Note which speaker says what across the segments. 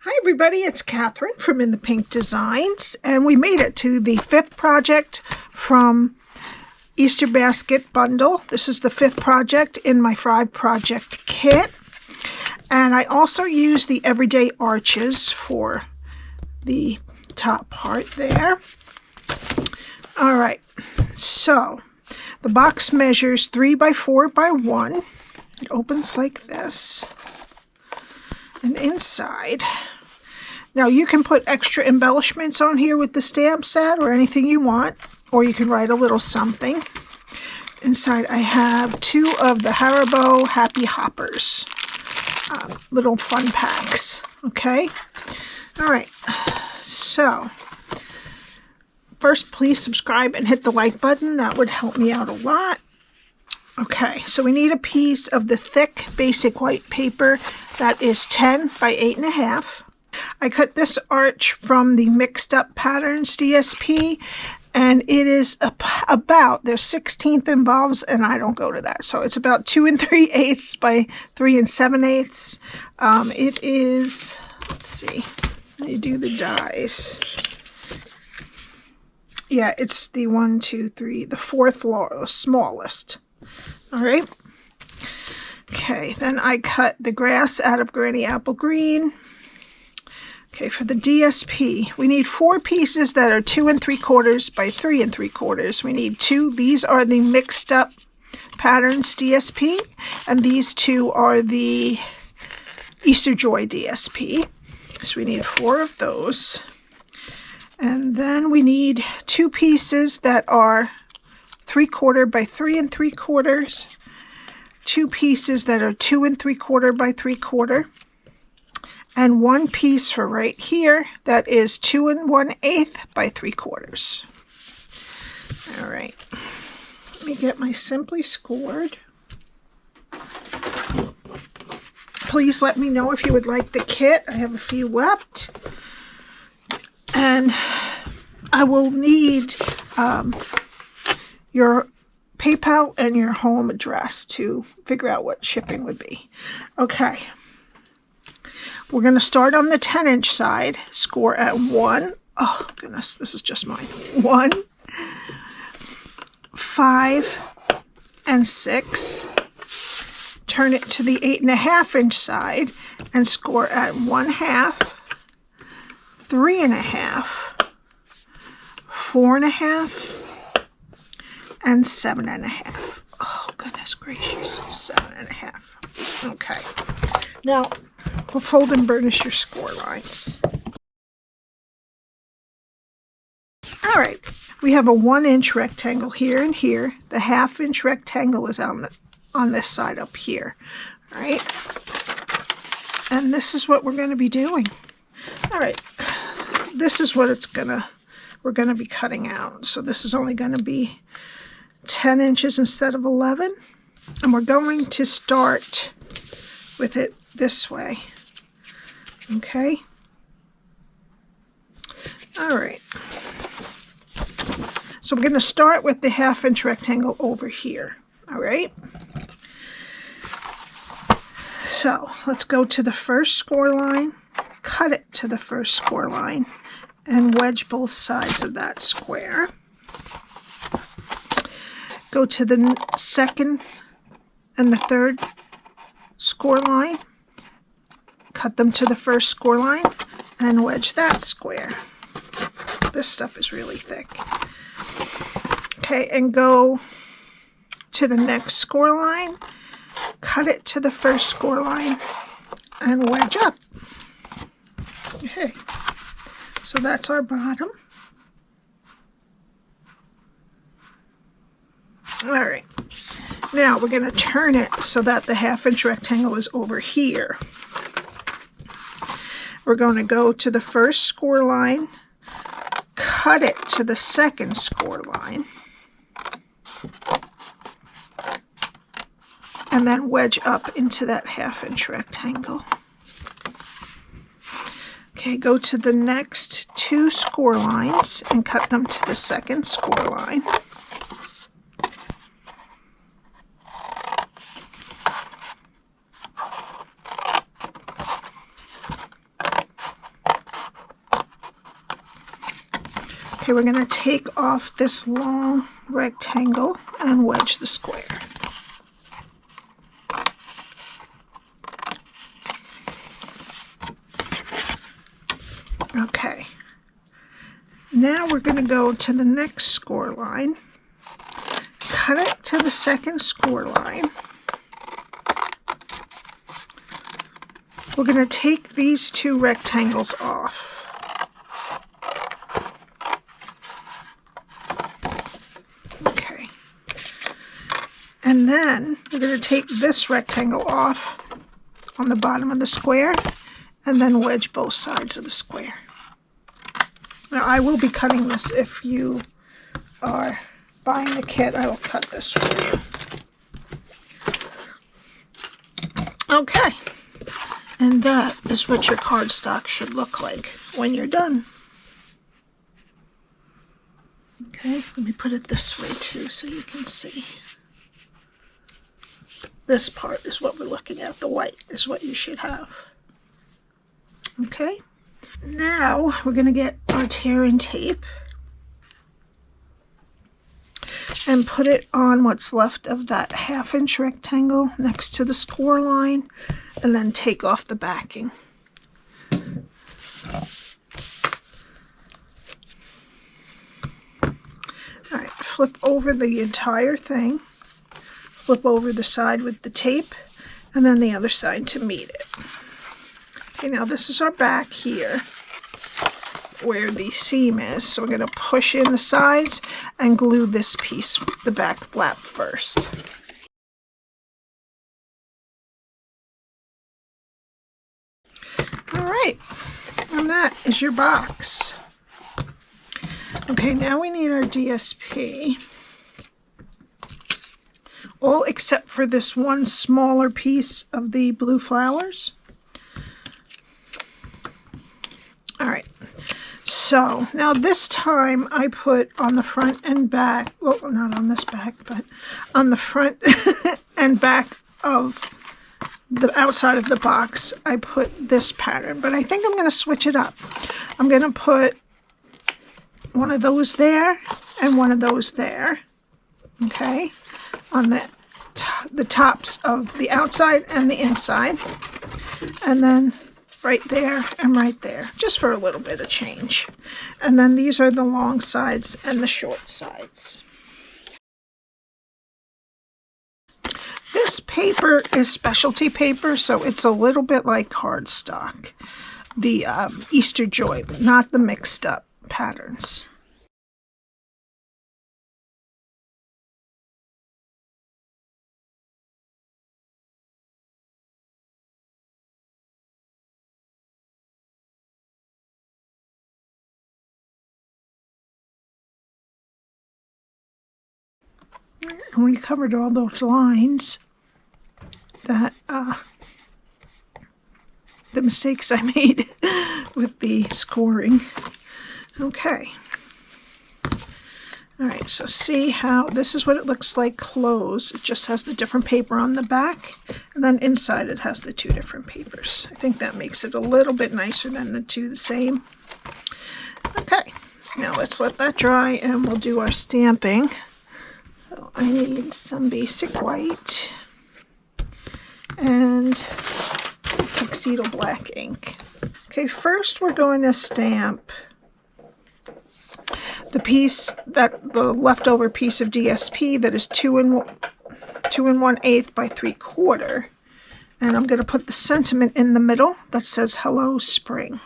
Speaker 1: Hi everybody, it's Cathryn from In the Pink Designs, and we made it to the 5th project from Easter Basket Bundle. This is the 5th project in my 5 project kit, and I also used the Everyday Arches for the top part there. Alright, so the box measures 3 by 4 by 1. It opens like this. And inside, now you can put extra embellishments on here with the stamp set or anything you want, or you can write a little something. Inside I have 2 of the Haribo Happy Hoppers, little fun packs. Okay, all right, so first please subscribe and hit the like button. That would help me out a lot. Okay, so we need a piece of the thick basic white paper that is 10 by 8.5. I cut this arch from the Mixed Up Patterns DSP, and it is about, there's 16th involves, and I don't go to that, so it's about 2 3/8 by 3 7/8. It is, let's see, let me do the dies. Yeah, it's the 1, 2, 3, the 4th smallest. All right. Okay, then I cut the grass out of Granny Apple Green. Okay, for the DSP, we need 4 pieces that are 2 3/4 by 3 3/4. We need 2. These are the Mixed Up Patterns DSP, and these 2 are the Easter Joy DSP. So we need 4 of those. And then we need 2 pieces that are 3/4 by 3 3/4. 2 pieces that are 2 3/4 by 3/4, and 1 piece for right here that is 2 1/8 by 3/4. All right, let me get my Simply Scored. Please let me know if you would like the kit. I have a few left, and I will need your PayPal and your home address to figure out what shipping would be. Okay, we're going to start on the 10-inch side, score at 1. Oh goodness, this is just mine. 1, 5, and 6. Turn it to the 8.5-inch side and score at 1/2, 3.5, 4.5, and 7.5. Oh, goodness gracious, 7.5. Okay. Now, we'll fold and burnish your score lines. All right. We have a 1-inch rectangle here and here. The 1/2-inch rectangle is on this side up here. All right. And this is what we're going to be doing. All right. This is what we're going to be cutting out. So this is only going to be 10 inches instead of 11, and we're going to start with it this way. Okay, all right, so we're going to start with the 1/2-inch rectangle over here. All right, so let's go to the first score line, cut it to the first score line, and wedge both sides of that square. Go to the 2nd and the 3rd score line, cut them to the first score line, and wedge that square. This stuff is really thick. Okay, and go to the next score line, cut it to the first score line, and wedge up. Okay, so that's our bottom. All right, now we're going to turn it so that the 1/2-inch rectangle is over here. We're going to go to the first score line, cut it to the 2nd score line, and then wedge up into that 1/2-inch rectangle. Okay, go to the next 2 score lines and cut them to the 2nd score line. Okay, we're going to take off this long rectangle and wedge the square. Okay, now we're going to go to the next score line, cut it to the second score line. We're going to take these two rectangles off. Okay, and then we're going to take this rectangle off on the bottom of the square and then wedge both sides of the square. Now, I will be cutting this. If you are buying the kit, I will cut this for you. Okay, and that is what your cardstock should look like when you're done. Okay, let me put it this way too so you can see. This part is what we're looking at. The white is what you should have. Okay. Now we're going to get our tear and tape and put it on what's left of that 1/2 inch rectangle next to the score line, and then take off the backing. Alright, flip over the entire thing, flip over the side with the tape, and then the other side to meet it. Okay, now this is our back here where the seam is. So we're going to push in the sides and glue this piece, the back flap, first. All right, and that is your box. Okay, now we need our DSP. All except for this one smaller piece of the blue flowers. All right, so now this time I put on the front and back, well, not on this back, but on the front and back of the outside of the box, I put this pattern, but I think I'm going to switch it up. I'm going to put one of those there and one of those there, okay, on the tops of the outside and the inside, and then right there and right there, just for a little bit of change. And then these are the long sides and the short sides. This paper is specialty paper, so it's a little bit like cardstock, the Easter Joy, but not the mixed up patterns. And we covered all those lines that the mistakes I made with the scoring. Okay. All right, so see how this is what it looks like closed. It just has the different paper on the back, and then inside it has the two different papers. I think that makes it a little bit nicer than the two the same. Okay, now let's let that dry and we'll do our stamping. So I need some basic white and Tuxedo Black ink. Okay, first we're going to stamp the piece, the leftover piece of DSP that is 2 1/8 by 3/4, and I'm going to put the sentiment in the middle that says "Hello Spring."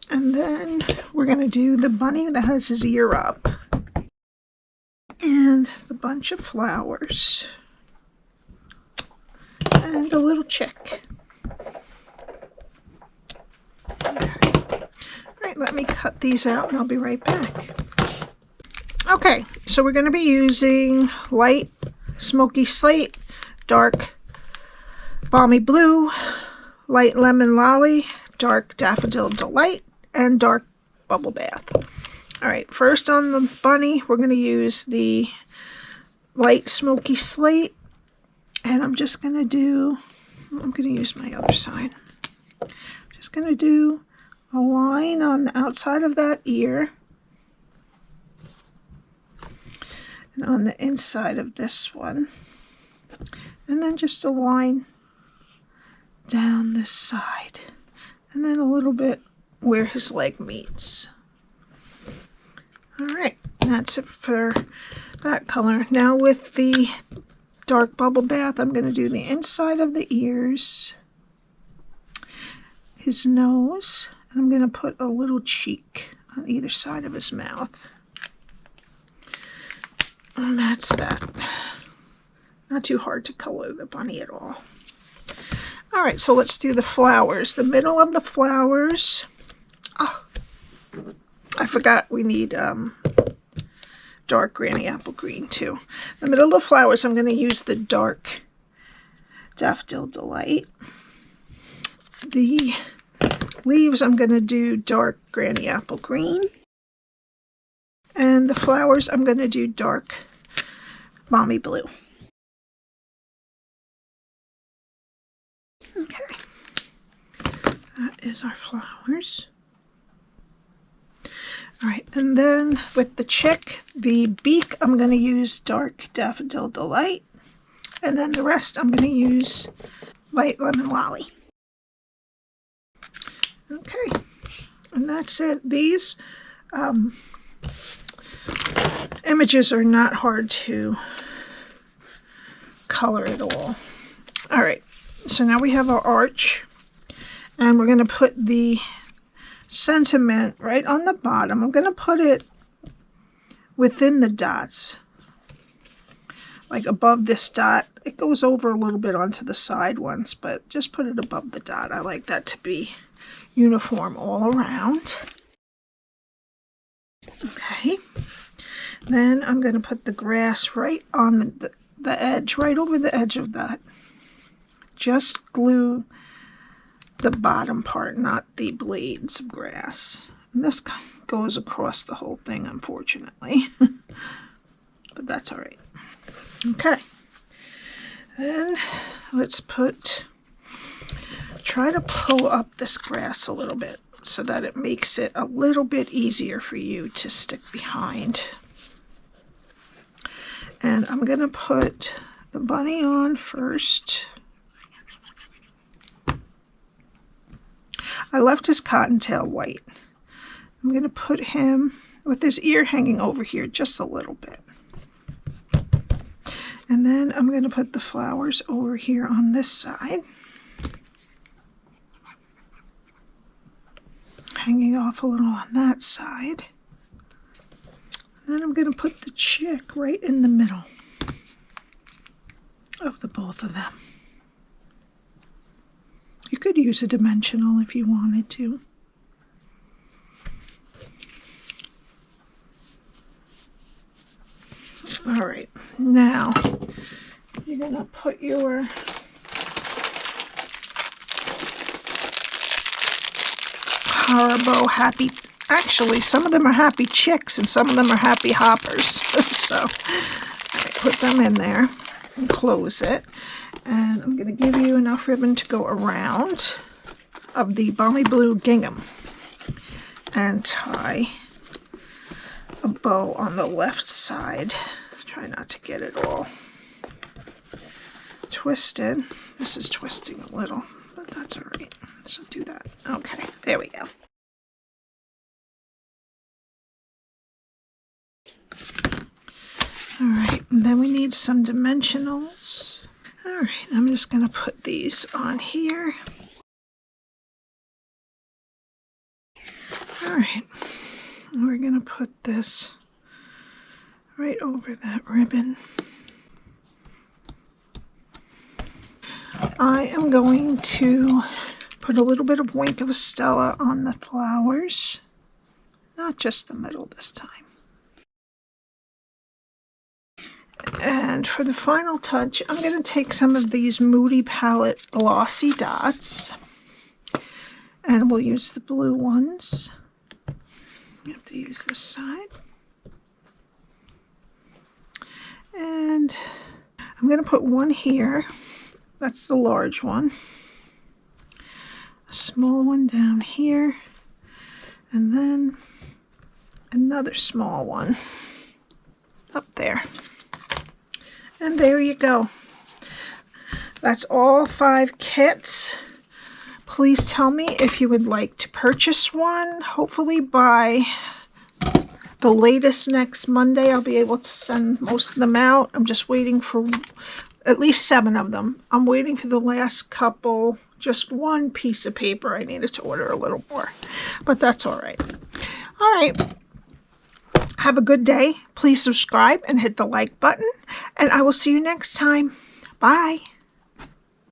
Speaker 1: And then we're going to do the bunny that has his ear up, and the bunch of flowers, and a little chick. Okay. All right, let me cut these out and I'll be right back. Okay, so we're going to be using light smoky slate, dark balmy blue, light lemon lolly, dark daffodil delight, and dark bubble bath. All right, first on the bunny, we're going to use the light smoky slate, and I'm just going to use my other side. I'm just going to do a line on the outside of that ear and on the inside of this one, and then just a line down this side, and then a little bit where his leg meets. All right, that's it for that color. Now with the dark bubble bath, I'm going to do the inside of the ears, his nose, and I'm going to put a little cheek on either side of his mouth. And that's that. Not too hard to color the bunny at all. All right, so let's do the flowers. The middle of the flowers. Oh, I forgot we need dark granny apple green too. The middle of the flowers, I'm going to use the dark Daffodil Delight. The leaves, I'm going to do dark granny apple green. And the flowers, I'm going to do dark Balmy blue. Okay, that is our flowers. All right, and then with the chick, the beak, I'm going to use dark Daffodil Delight. And then the rest, I'm going to use light Lemon Lolly. Okay, and that's it. These images are not hard to color at all. All right, so now we have our arch, and we're going to put the sentiment right on the bottom. I'm going to put it within the dots, like above this dot. It goes over a little bit onto the side ones, but just put it above the dot. I like that to be uniform all around. Okay, then I'm going to put the grass right on the edge, right over the edge of that. Just glue the bottom part, not the blades of grass. And this goes across the whole thing, unfortunately. But that's all right. Okay. Then let's try to pull up this grass a little bit so that it makes it a little bit easier for you to stick behind. And I'm going to put the bunny on first. I left his cottontail white. I'm going to put him with his ear hanging over here just a little bit. And then I'm going to put the flowers over here on this side, hanging off a little on that side. And then I'm going to put the chick right in the middle of the both of them. You could use a dimensional if you wanted to. All right, now you're going to put your Haribo happy, actually some of them are happy chicks and some of them are happy hoppers. So I put them in there and close it. And I'm going to give you enough ribbon to go around of the Balmy Blue Gingham and tie a bow on the left side. Try not to get it all twisted. This is twisting a little, but that's all right. So do that. Okay, there we go. All right, and then we need some dimensionals. All right, I'm just going to put these on here. All right, and we're going to put this right over that ribbon. I am going to put a little bit of Wink of Stella on the flowers, not just the middle this time. And for the final touch, I'm going to take some of these Moody Pallette Glossy dots, and we'll use the blue ones. You have to use this side. And I'm going to put one here. That's the large one. A small one down here. And then another small one up there. And there you go. That's all 5 kits. Please tell me if you would like to purchase one. Hopefully by the latest next Monday, I'll be able to send most of them out. I'm just waiting for at least 7 of them. I'm waiting for the last couple. Just one piece of paper. I needed to order a little more, but that's all right. All right. Have a good day. Please subscribe and hit the like button, and I will see you next time. Bye.